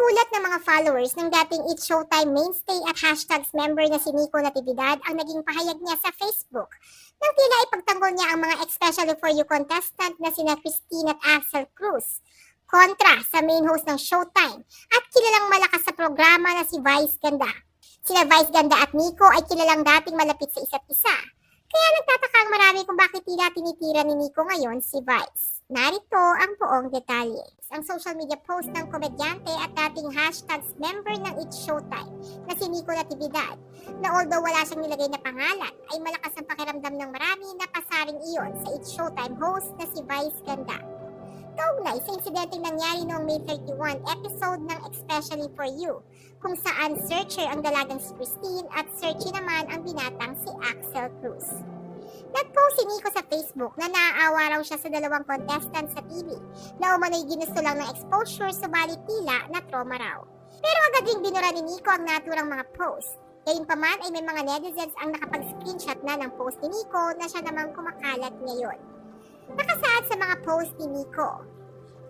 Nagulat ng mga followers ng dating It's Showtime mainstay at hashtags member na si Nico Natividad ang naging pahayag niya sa Facebook nang tila ipagtanggol niya ang mga especially for you contestant na sina Christine at Axel Cruz kontra sa main host ng Showtime at kilalang malakas sa programa na si Vice Ganda. Sina Vice Ganda at Nico ay kilalang dating malapit sa isa't isa. Kaya nagtataka ang marami kung bakit tila tinitira ni Nico ngayon si Vice. Narito ang buong detalye. Ang social media post ng komedyante at dating hashtags member ng It's Showtime na si Nico Natividad na although wala siyang nilagay na pangalan ay malakas ang pakiramdam ng marami na pasaring iyon sa It's Showtime host na si Vice Ganda. Kaugnay sa insidenteng nangyari noong May 31 episode ng Especially for You kung saan searcher ang dalagang si Christine at searchy naman ang binatang si Axel Cruz. Nag-post si Nico sa Facebook na naaawa raw siya sa dalawang contestant sa TV na umano'y ginusto lang ng exposure subalit tila na trauma raw. Pero agad ring binura ni Nico ang naturang mga post. Gayunpaman ay may mga netizens ang nakapag-screenshot na ng post ni Nico na siya namang kumakalat ngayon. Nakasaad sa mga post ni Nico,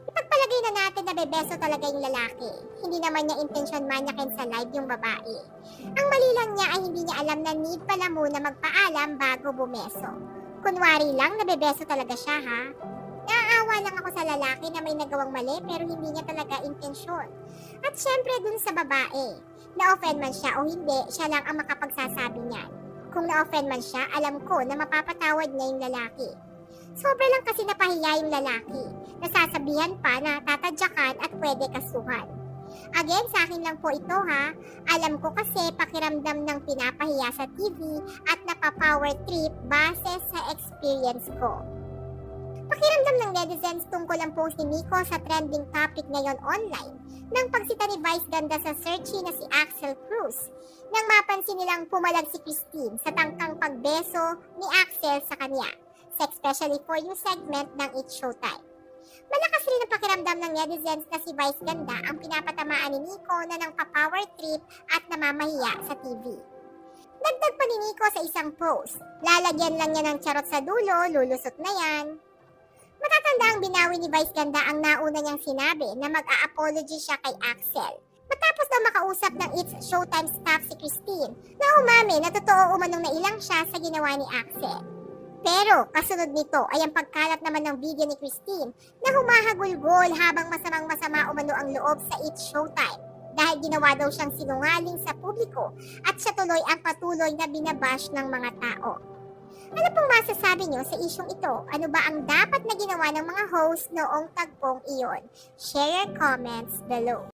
ipagpalagay na natin na bebeso talaga yung lalaki. Hindi naman niya intensyon manyakin sa live yung babae. Ang mali lang niya ay hindi niya alam na need pala muna magpaalam bago bumeso. Kunwari lang na bebeso talaga siya ha. Naaawa lang ako sa lalaki na may nagawang mali pero hindi niya talaga intensyon. At syempre dun sa babae, na-offend man siya o hindi, siya lang ang makapagsasabi niyan. Kung na-offend man siya, alam ko na mapapatawad niya yung lalaki. Sobra lang kasi napahiya yung lalaki. Nasasabihan pa na tatadyakan at pwede kasuhan. Again, sa akin lang po ito ha. Alam ko kasi pakiramdam ng pinapahiya sa TV at napapower trip base sa experience ko. Pakiramdam ng netizens tungkol ang post ni Nico sa trending topic ngayon online nang pagsita ni Vice Ganda sa searchy na si Axel Cruz nang mapansin nilang pumalag si Christine sa tangkang pagbeso ni Axel sa kanya sa Especially for You segment ng It's Showtime. Malakas rin ang pakiramdam ng netizens na si Vice Ganda ang pinapatamaan ni Nico na ng pa-power trip at namamahiya sa TV. Dagdag pa ni Nico sa isang post, lalagyan lang niya ng charot sa dulo, lulusot na yan. Matatanda ang binawi ni Vice Ganda ang nauna niyang sinabi na mag-a-apology siya kay Axel. Matapos daw makausap ng It's Showtime staff si Christine na umami na totoo umanong nailang siya sa ginawa ni Axel. Pero kasunod nito ay ang pagkalat naman ng video ni Christine na humahagulgol habang masamang-masama umano ang loob sa It's Showtime dahil ginawa daw siyang sinungaling sa publiko at siya tuloy ang patuloy na binabash ng mga tao. Ano pong masasabi nyo sa isyong ito? Ano ba ang dapat na ginawa ng mga host noong tagpong iyon? Share your comments below.